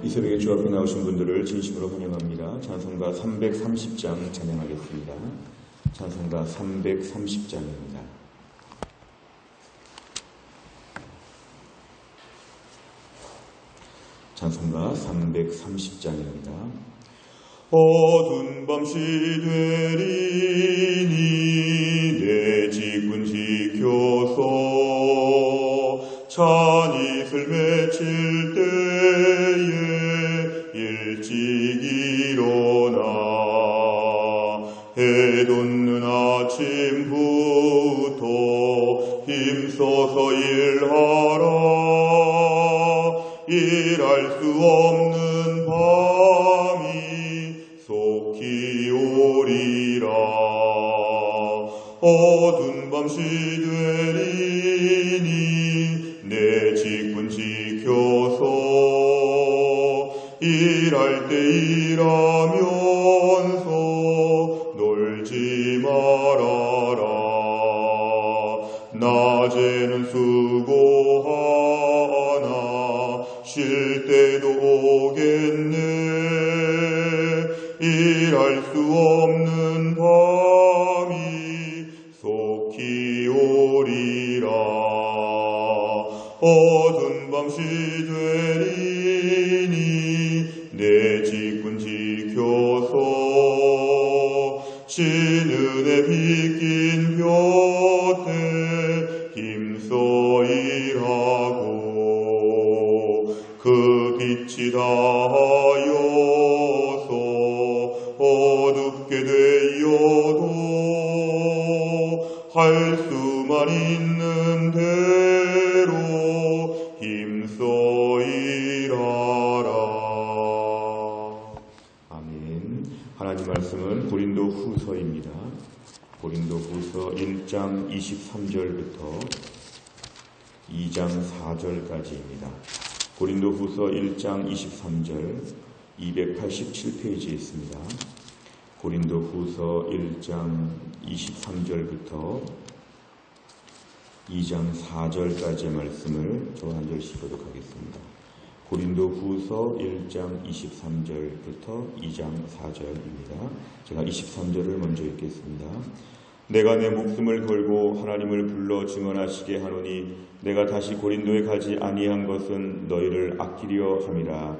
이 새벽에 주 앞에 나오신 분들을 진심으로 환영합니다. 찬송가 330장 찬양하겠습니다. 찬송가 330장입니다. 찬송가 330장입니다. 어두운 밤 시되리니 내 직분 지켜서 찬이슬 맺힐 때에 일찍 일어나 해 돋는 아침부터 힘써서 일하라. 일할 수 없는 밤이 속히 오리라. 어두운 밤 시되리니 내 직분 지켜서 일할 때 일하면서 놀지 말아라. 낮에는 수고하나 쉴 때도 오겠네. 일할 수 없는 밤이 속히 오리라. 어두운 밤 시되리니 내 직분 지켜서 신은혜 빗긴 곁에 힘써 일하고 그 빛이 닿아여서 어둡게 되어도 할 수만 있는 대로 힘써 일하라. 아멘. 하나님 말씀은 고린도 후서입니다. 고린도 후서 1장 23절부터 2장 4절까지입니다. 고린도 후서 1장 23절 287페이지에 있습니다. 고린도 후서 1장 23절부터 2장 4절까지의 말씀을 저 한 절씩 보도록 하겠습니다. 고린도 후서 1장 23절부터 2장 4절입니다. 제가 23절을 먼저 읽겠습니다. 내가 내 목숨을 걸고 하나님을 불러 증언하시게 하노니 내가 다시 고린도에 가지 아니한 것은 너희를 아끼려 함이라.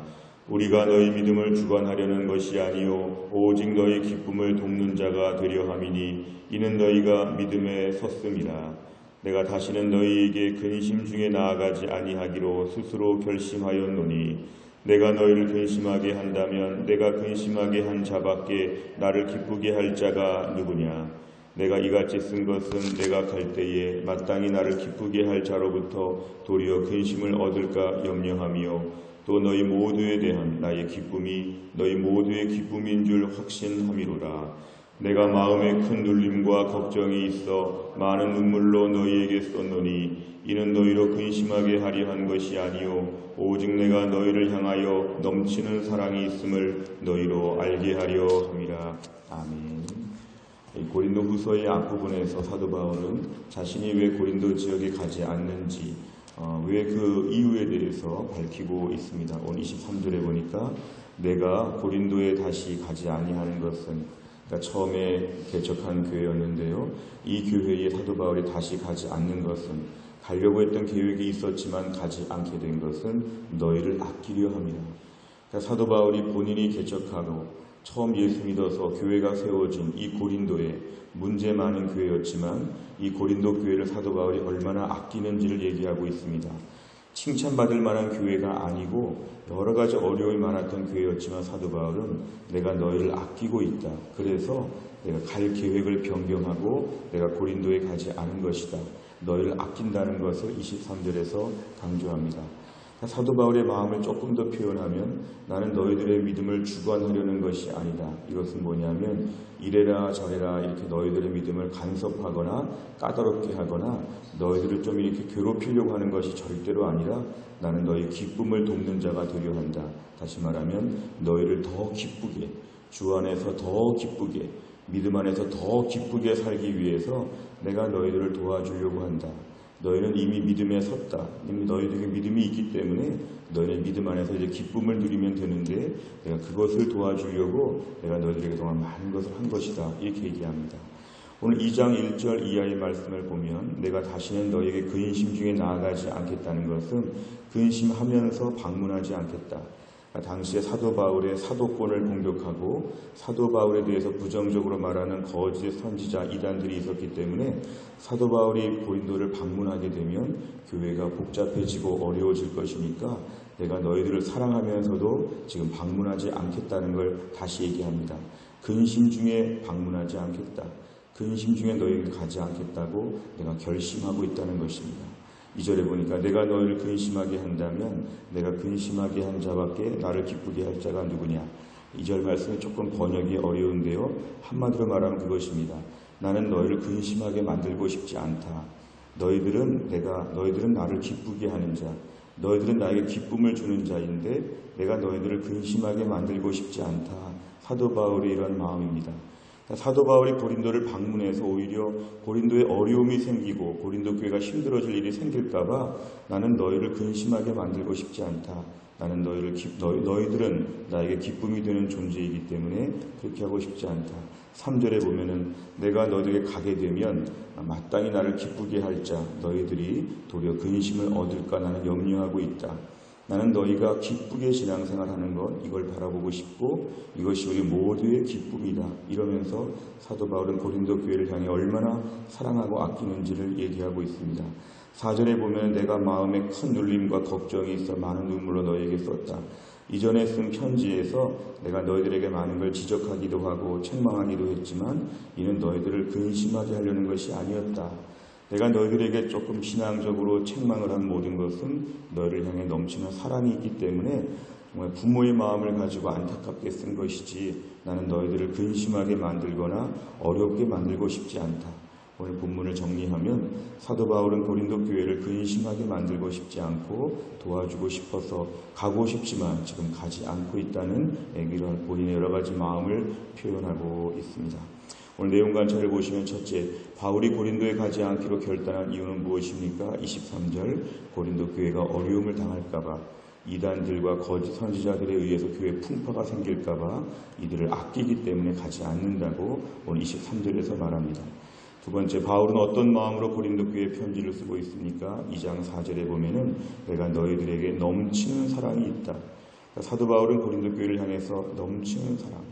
우리가 너희 믿음을 주관하려는 것이 아니요 오직 너희 기쁨을 돕는 자가 되려 함이니 이는 너희가 믿음에 섰음이라. 내가 다시는 너희에게 근심 중에 나아가지 아니하기로 스스로 결심하였노니 내가 너희를 근심하게 한다면 내가 근심하게 한 자밖에 나를 기쁘게 할 자가 누구냐. 내가 이같이 쓴 것은 내가 갈 때에 마땅히 나를 기쁘게 할 자로부터 도리어 근심을 얻을까 염려하며 또 너희 모두에 대한 나의 기쁨이 너희 모두의 기쁨인 줄 확신함이로라. 내가 마음에 큰 눌림과 걱정이 있어 많은 눈물로 너희에게 썼노니 이는 너희로 근심하게 하려 한 것이 아니요 오직 내가 너희를 향하여 넘치는 사랑이 있음을 너희로 알게 하려 함이라. 아멘. 고린도 후서의 앞부분에서 사도 바울은 자신이 왜 고린도 지역에 가지 않는지 왜 그 이유에 대해서 밝히고 있습니다. 오늘 23절에 보니까 내가 고린도에 다시 가지 아니하는 것은 처음에 개척한 교회였는데요. 이 교회에 사도 바울이 다시 가지 않는 것은 가려고 했던 계획이 있었지만 가지 않게 된 것은 너희를 아끼려 함이라. 사도 바울이 본인이 개척하고 처음 예수 믿어서 교회가 세워진 이 고린도에 문제 많은 교회였지만 이 고린도 교회를 사도 바울이 얼마나 아끼는지를 얘기하고 있습니다. 칭찬받을 만한 교회가 아니고 여러 가지 어려움이 많았던 교회였지만 사도 바울은 내가 너희를 아끼고 있다. 그래서 내가 갈 계획을 변경하고 내가 고린도에 가지 않은 것이다. 너희를 아낀다는 것을 23절에서 강조합니다. 사도 바울의 마음을 조금 더 표현하면 나는 너희들의 믿음을 주관하려는 것이 아니다. 이것은 뭐냐면 이래라 저래라 이렇게 너희들의 믿음을 간섭하거나 까다롭게 하거나 너희들을 좀 이렇게 괴롭히려고 하는 것이 절대로 아니라 나는 너희 기쁨을 돕는 자가 되려 한다. 다시 말하면 너희를 더 기쁘게 주 안에서 더 기쁘게 믿음 안에서 더 기쁘게 살기 위해서 내가 너희들을 도와주려고 한다. 너희는 이미 믿음에 섰다. 이미 너희들에게 믿음이 있기 때문에 너희는 믿음 안에서 이제 기쁨을 누리면 되는데 내가 그것을 도와주려고 내가 너희들에게 동안 많은 것을 한 것이다. 이렇게 얘기합니다. 오늘 2장 1절 이하의 말씀을 보면 내가 다시는 너희에게 근심 중에 나아가지 않겠다는 것은 근심하면서 방문하지 않겠다. 당시에 사도 바울의 사도권을 공격하고 사도 바울에 대해서 부정적으로 말하는 거짓 선지자 이단들이 있었기 때문에 사도 바울이 고린도를 방문하게 되면 교회가 복잡해지고 어려워질 것이니까 내가 너희들을 사랑하면서도 지금 방문하지 않겠다는 걸 다시 얘기합니다. 근심 중에 방문하지 않겠다. 근심 중에 너희에게 가지 않겠다고 내가 결심하고 있다는 것입니다. 2절에 보니까 내가 너희를 근심하게 한다면 내가 근심하게 한 자밖에 나를 기쁘게 할 자가 누구냐. 2절 말씀이 조금 번역이 어려운데요. 한마디로 말하면 그것입니다. 나는 너희를 근심하게 만들고 싶지 않다. 너희들은 나를 기쁘게 하는 자, 너희들은 나에게 기쁨을 주는 자인데 내가 너희들을 근심하게 만들고 싶지 않다. 사도 바울의 이런 마음입니다. 사도 바울이 고린도를 방문해서 오히려 고린도에 어려움이 생기고 고린도 교회가 힘들어질 일이 생길까봐 나는 너희를 근심하게 만들고 싶지 않다. 나는 너희들은 나에게 기쁨이 되는 존재이기 때문에 그렇게 하고 싶지 않다. 3절에 보면은 내가 너희에게 가게 되면 마땅히 나를 기쁘게 할 자 너희들이 도리어 근심을 얻을까 나는 염려하고 있다. 나는 너희가 기쁘게 신앙생활하는 것 이걸 바라보고 싶고 이것이 우리 모두의 기쁨이다. 이러면서 사도 바울은 고린도 교회를 향해 얼마나 사랑하고 아끼는지를 얘기하고 있습니다. 4절에 보면 내가 마음에 큰 눌림과 걱정이 있어 많은 눈물로 너희에게 썼다. 이전에 쓴 편지에서 내가 너희들에게 많은 걸 지적하기도 하고 책망하기도 했지만 이는 너희들을 근심하게 하려는 것이 아니었다. 내가 너희들에게 조금 신앙적으로 책망을 한 모든 것은 너희를 향해 넘치는 사랑이 있기 때문에 정말 부모의 마음을 가지고 안타깝게 쓴 것이지 나는 너희들을 근심하게 만들거나 어렵게 만들고 싶지 않다. 오늘 본문을 정리하면 사도 바울은 고린도 교회를 근심하게 만들고 싶지 않고 도와주고 싶어서 가고 싶지만 지금 가지 않고 있다는 이런 본인의 여러 가지 마음을 표현하고 있습니다. 오늘 내용 관찰을 보시면 첫째, 바울이 고린도에 가지 않기로 결단한 이유는 무엇입니까? 23절, 고린도 교회가 어려움을 당할까봐 이단들과 거짓 선지자들에 의해서 교회에 풍파가 생길까봐 이들을 아끼기 때문에 가지 않는다고 오늘 23절에서 말합니다. 두 번째, 바울은 어떤 마음으로 고린도 교회에 편지를 쓰고 있습니까? 2장 4절에 보면은 내가 너희들에게 넘치는 사랑이 있다. 사도 바울은 고린도 교회를 향해서 넘치는 사랑,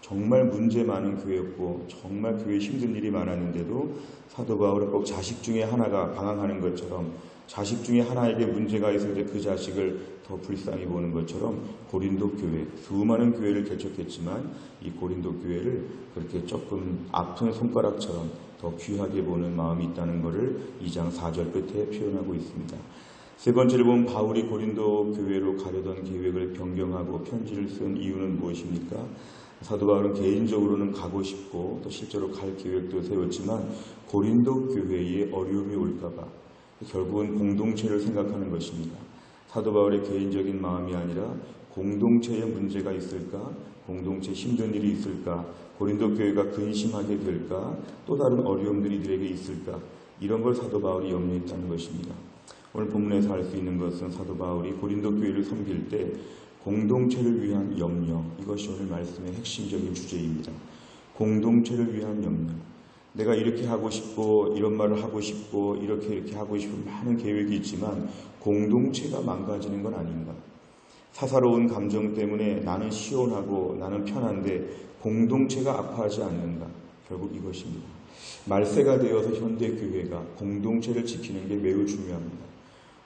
정말 문제 많은 교회였고 정말 교회에 힘든 일이 많았는데도 사도 바울은 꼭 자식 중에 하나가 방황하는 것처럼 자식 중에 하나에게 문제가 있을 때 그 자식을 더 불쌍히 보는 것처럼 고린도 교회, 수많은 교회를 개척했지만 이 고린도 교회를 그렇게 조금 아픈 손가락처럼 더 귀하게 보는 마음이 있다는 것을 2장 4절 끝에 표현하고 있습니다. 세 번째로 보면 바울이 고린도 교회로 가려던 계획을 변경하고 편지를 쓴 이유는 무엇입니까? 사도 바울은 개인적으로는 가고 싶고 또 실제로 갈 계획도 세웠지만 고린도 교회에 어려움이 올까봐 결국은 공동체를 생각하는 것입니다. 사도 바울의 개인적인 마음이 아니라 공동체에 문제가 있을까? 공동체 힘든 일이 있을까? 고린도 교회가 근심하게 될까? 또 다른 어려움들이 이들에게 있을까? 이런 걸 사도 바울이 염려했다는 것입니다. 오늘 본문에서 알 수 있는 것은 사도 바울이 고린도 교회를 섬길 때 공동체를 위한 염려, 이것이 오늘 말씀의 핵심적인 주제입니다. 공동체를 위한 염려. 내가 이렇게 하고 싶고 이런 말을 하고 싶고 이렇게 하고 싶은 많은 계획이 있지만 공동체가 망가지는 건 아닌가. 사사로운 감정 때문에 나는 시원하고 나는 편한데 공동체가 아파하지 않는가. 결국 이것입니다. 말세가 되어서 현대교회가 공동체를 지키는 게 매우 중요합니다.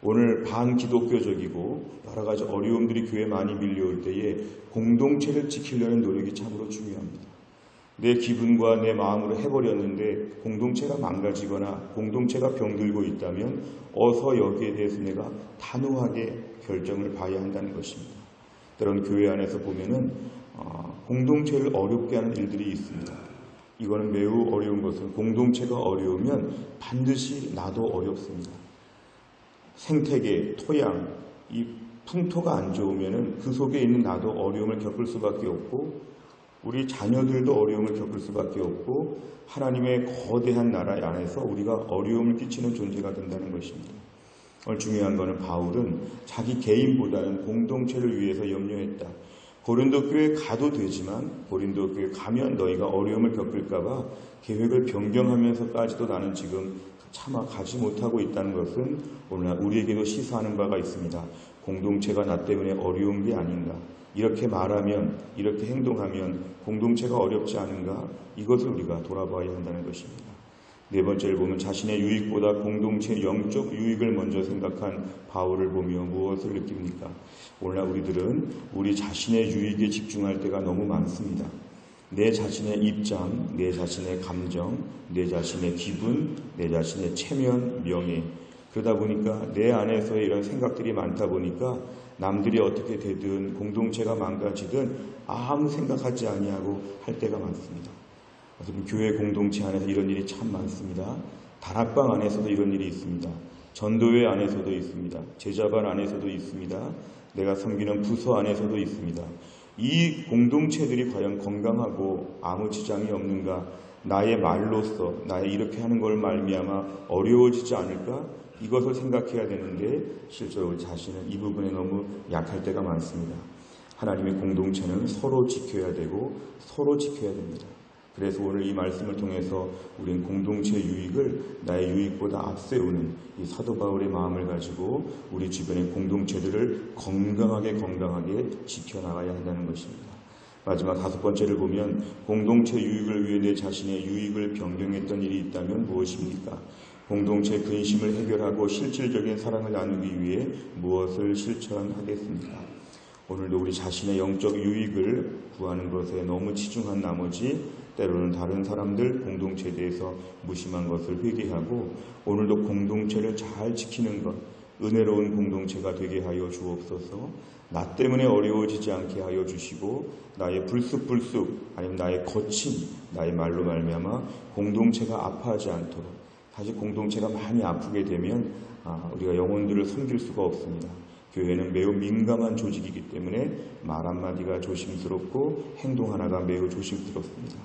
오늘 반기독교적이고 여러 가지 어려움들이 교회에 많이 밀려올 때에 공동체를 지키려는 노력이 참으로 중요합니다. 내 기분과 내 마음으로 해버렸는데 공동체가 망가지거나 공동체가 병들고 있다면 어서 여기에 대해서 내가 단호하게 결정을 봐야 한다는 것입니다. 때론 교회 안에서 보면은 공동체를 어렵게 하는 일들이 있습니다. 이거는 매우 어려운 것은 공동체가 어려우면 반드시 나도 어렵습니다. 생태계, 토양, 이 풍토가 안 좋으면은 그 속에 있는 나도 어려움을 겪을 수밖에 없고 우리 자녀들도 어려움을 겪을 수밖에 없고 하나님의 거대한 나라 안에서 우리가 어려움을 끼치는 존재가 된다는 것입니다. 오늘 중요한 것은 바울은 자기 개인보다는 공동체를 위해서 염려했다. 고린도 교회에 가도 되지만 고린도 교회에 가면 너희가 어려움을 겪을까봐 계획을 변경하면서까지도 나는 지금 차마 가지 못하고 있다는 것은 오늘날 우리에게도 시사하는 바가 있습니다. 공동체가 나 때문에 어려운 게 아닌가. 이렇게 말하면, 이렇게 행동하면 공동체가 어렵지 않은가? 이것을 우리가 돌아봐야 한다는 것입니다. 네 번째를 보면 자신의 유익보다 공동체의 영적 유익을 먼저 생각한 바울을 보며 무엇을 느낍니까? 오늘날 우리들은 우리 자신의 유익에 집중할 때가 너무 많습니다. 내 자신의 입장, 내 자신의 감정, 내 자신의 기분, 내 자신의 체면, 명예. 그러다 보니까 내 안에서의 이런 생각들이 많다 보니까 남들이 어떻게 되든 공동체가 망가지든 아무 생각하지 아니하고 할 때가 많습니다. 교회 공동체 안에서 이런 일이 참 많습니다. 다락방 안에서도 이런 일이 있습니다. 전도회 안에서도 있습니다. 제자반 안에서도 있습니다. 내가 섬기는 부서 안에서도 있습니다. 이 공동체들이 과연 건강하고 아무 지장이 없는가? 나의 말로써 나의 이렇게 하는 걸 말미암아 어려워지지 않을까? 이것을 생각해야 되는데 실제로 우리 자신은 이 부분에 너무 약할 때가 많습니다. 하나님의 공동체는 서로 지켜야 되고 서로 지켜야 됩니다. 그래서 오늘 이 말씀을 통해서 우리는 공동체의 유익을 나의 유익보다 앞세우는 이 사도 바울의 마음을 가지고 우리 주변의 공동체들을 건강하게 지켜나가야 한다는 것입니다. 마지막 다섯 번째를 보면 공동체 유익을 위해 내 자신의 유익을 변경했던 일이 있다면 무엇입니까? 공동체의 근심을 해결하고 실질적인 사랑을 나누기 위해 무엇을 실천하겠습니까? 오늘도 우리 자신의 영적 유익을 구하는 것에 너무 치중한 나머지 때로는 다른 사람들 공동체에 대해서 무심한 것을 회개하고 오늘도 공동체를 잘 지키는 것, 은혜로운 공동체가 되게 하여 주옵소서. 나 때문에 어려워지지 않게 하여 주시고 나의 불쑥불쑥 아니면 나의 거친 나의 말로 말미암아 공동체가 아파하지 않도록. 사실 공동체가 많이 아프게 되면 우리가 영혼들을 섬길 수가 없습니다. 교회는 매우 민감한 조직이기 때문에 말 한마디가 조심스럽고 행동 하나가 매우 조심스럽습니다.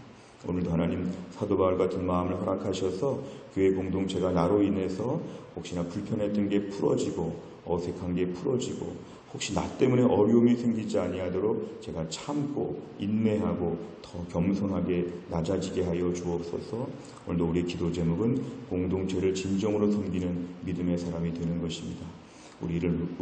오늘도 하나님 사도 바울 같은 마음을 허락하셔서 교회 공동체가 나로 인해서 혹시나 불편했던 게 풀어지고 어색한 게 풀어지고 혹시 나 때문에 어려움이 생기지 아니하도록 제가 참고 인내하고 더 겸손하게 낮아지게 하여 주옵소서. 오늘도 우리의 기도 제목은 공동체를 진정으로 섬기는 믿음의 사람이 되는 것입니다. 우리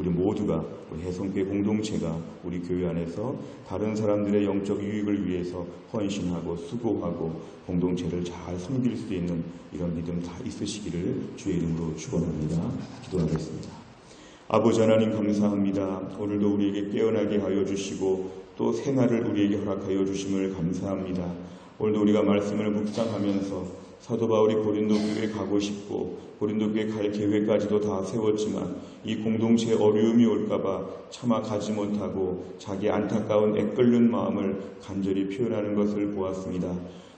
모두가 우리 해성교회 공동체가 우리 교회 안에서 다른 사람들의 영적 유익을 위해서 헌신하고 수고하고 공동체를 잘 섬길 수 있는 이런 믿음 다 있으시기를 주의 이름으로 축원합니다. 기도하겠습니다. 아버지 하나님 감사합니다. 오늘도 우리에게 깨어나게 하여 주시고 또 새날을 우리에게 허락하여 주심을 감사합니다. 오늘도 우리가 말씀을 묵상하면서 사도 바울이 고린도 교회에 가고 싶고 고린도 교회에 갈 계획까지도 다 세웠지만 이 공동체에 어려움이 올까봐 차마 가지 못하고 자기 안타까운 애끓는 마음을 간절히 표현하는 것을 보았습니다.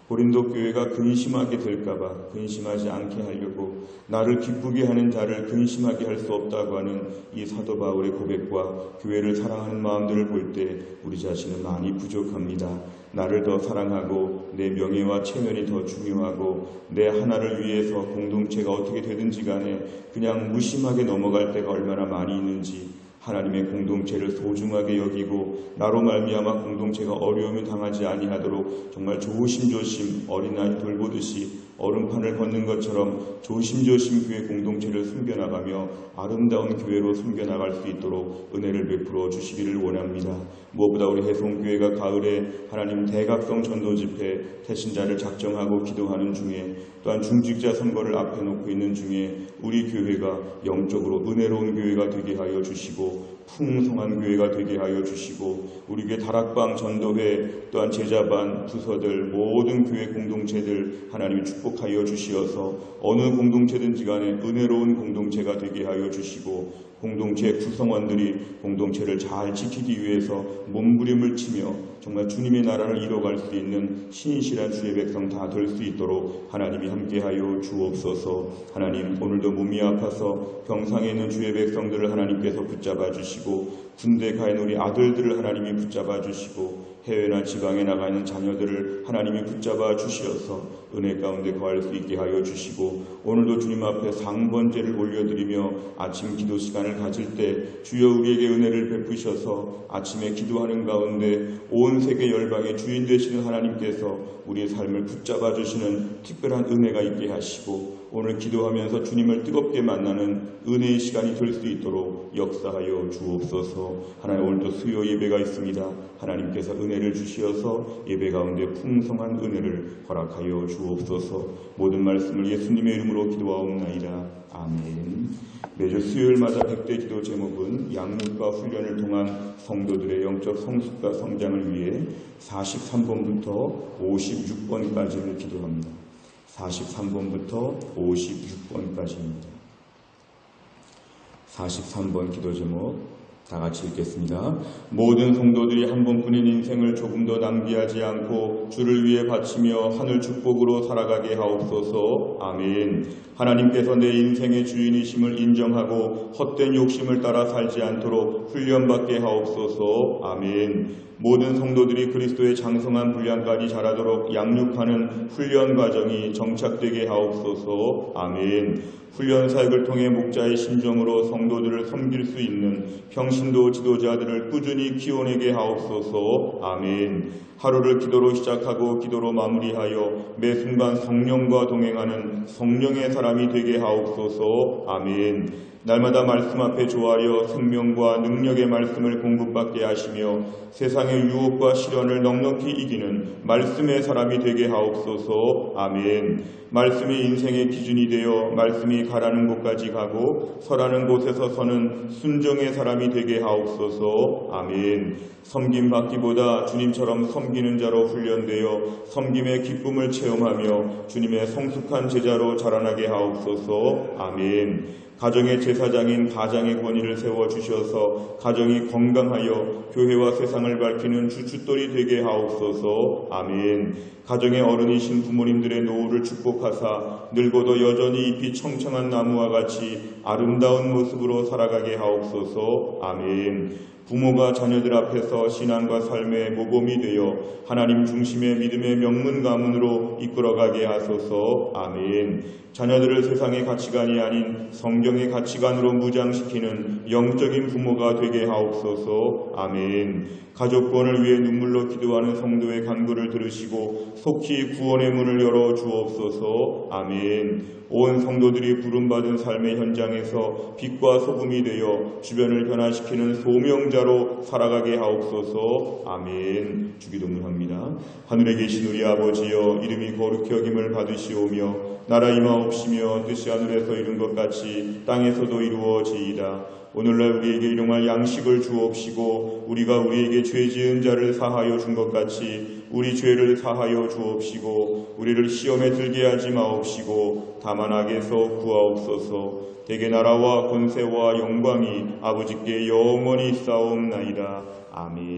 고린도 교회가 근심하게 될까봐 근심하지 않게 하려고 나를 기쁘게 하는 자를 근심하게 할 수 없다고 하는 이 사도 바울의 고백과 교회를 사랑하는 마음들을 볼 때 우리 자신은 많이 부족합니다. 나를 더 사랑하고 내 명예와 체면이 더 중요하고 내 하나를 위해서 공동체가 어떻게 되든지 간에 그냥 무심하게 넘어갈 때가 얼마나 많이 있는지 하나님의 공동체를 소중하게 여기고 나로 말미암아 공동체가 어려움을 당하지 아니하도록 정말 조심조심 어린아이 돌보듯이 얼음판을 걷는 것처럼 조심조심 교회 공동체를 숨겨나가며 아름다운 교회로 숨겨나갈 수 있도록 은혜를 베풀어 주시기를 원합니다. 무엇보다 우리 해송교회가 가을에 하나님 대각성 전도집회 태신자를 작정하고 기도하는 중에 또한 중직자 선거를 앞에 놓고 있는 중에 우리 교회가 영적으로 은혜로운 교회가 되게 하여 주시고 풍성한 교회가 되게 하여 주시고 우리 교회 다락방 전도회 또한 제자반 부서들 모든 교회 공동체들 하나님이 축복하여 주시어서 어느 공동체든지 간에 은혜로운 공동체가 되게 하여 주시고 공동체 구성원들이 공동체를 잘 지키기 위해서 몸부림을 치며 정말 주님의 나라를 이뤄갈 수 있는 신실한 주의 백성 다 될 수 있도록 하나님이 함께하여 주옵소서. 하나님 오늘도 몸이 아파서 병상에 있는 주의 백성들을 하나님께서 붙잡아 주시고 군대 가 있는 우리 아들들을 하나님이 붙잡아 주시고 해외나 지방에 나가 있는 자녀들을 하나님이 붙잡아 주시어서 은혜 가운데 거할 수 있게 하여 주시고 오늘도 주님 앞에 상번제를 올려드리며 아침 기도 시간을 가질 때 주여 우리에게 은혜를 베푸셔서 아침에 기도하는 가운데 온 세계 열방의 주인 되시는 하나님께서 우리의 삶을 붙잡아 주시는 특별한 은혜가 있게 하시고 오늘 기도하면서 주님을 뜨겁게 만나는 은혜의 시간이 될 수 있도록 역사하여 주옵소서. 하나님 오늘도 수요 예배가 있습니다. 하나님께서 은혜를 주시어서 예배 가운데 풍성한 은혜를 허락하여 주옵소서. 모든 말씀을 예수님의 이름으로 기도하옵나이다. 아멘. 매주 수요일마다 100대 기도 제목은 양육과 훈련을 통한 성도들의 영적 성숙과 성장을 위해 43번부터 56번까지를 기도합니다. 43번부터 56번까지입니다. 43번 기도 제목 다 같이 읽겠습니다. 모든 성도들이 한 번뿐인 인생을 조금 더 낭비하지 않고 주를 위해 바치며 하늘 축복으로 살아가게 하옵소서. 아멘. 하나님께서 내 인생의 주인이심을 인정하고 헛된 욕심을 따라 살지 않도록 훈련받게 하옵소서. 아멘. 모든 성도들이 그리스도의 장성한 분량까지 자라도록 양육하는 훈련 과정이 정착되게 하옵소서. 아멘. 훈련 사역을 통해 목자의 심정으로 성도들을 섬길 수 있는 평신도 지도자들을 꾸준히 키워내게 하옵소서. 아멘. 하루를 기도로 시작하고 기도로 마무리하여 매 순간 성령과 동행하는 성령의 사람이 되게 하옵소서. 아멘. 날마다 말씀 앞에 조아려 생명과 능력의 말씀을 공급받게 하시며 세상의 유혹과 시련을 넉넉히 이기는 말씀의 사람이 되게 하옵소서. 아멘. 말씀이 인생의 기준이 되어 말씀이 가라는 곳까지 가고 서라는 곳에서 서는 순종의 사람이 되게 하옵소서. 아멘. 섬김받기보다 주님처럼 섬기는 자로 훈련되어 섬김의 기쁨을 체험하며 주님의 성숙한 제자로 자라나게 하옵소서. 아멘. 가정의 제사장인 가장의 권위를 세워주셔서 가정이 건강하여 교회와 세상을 밝히는 주춧돌이 되게 하옵소서. 아멘. 가정의 어른이신 부모님들의 노후를 축복하사 늙어도 여전히 잎이 청청한 나무와 같이 아름다운 모습으로 살아가게 하옵소서. 아멘. 부모가 자녀들 앞에서 신앙과 삶의 모범이 되어 하나님 중심의 믿음의 명문 가문으로 이끌어가게 하소서. 아멘. 자녀들을 세상의 가치관이 아닌 성경의 가치관으로 무장시키는 영적인 부모가 되게 하옵소서. 아멘. 가족 구원을 위해 눈물로 기도하는 성도의 간구를 들으시고 속히 구원의 문을 열어 주옵소서. 아멘. 온 성도들이 부름받은 삶의 현장에서 빛과 소금이 되어 주변을 변화시키는 소명자로 살아가게 하옵소서. 아멘. 주기도문합니다. 하늘에 계신 우리 아버지여, 이름이 거룩히 여김을 받으시오며 나라 임하옵시며 뜻이 하늘에서 이룬 것 같이 땅에서도 이루어지이다. 오늘날 우리에게 일용할 양식을 주옵시고 우리가 우리에게 죄 지은 자를 사하여 준 것 같이 우리 죄를 사하여 주옵시고 우리를 시험에 들게 하지 마옵시고 다만 악에서 구하옵소서. 대개 나라와 권세와 영광이 아버지께 영원히 있사옵나이다. 아멘.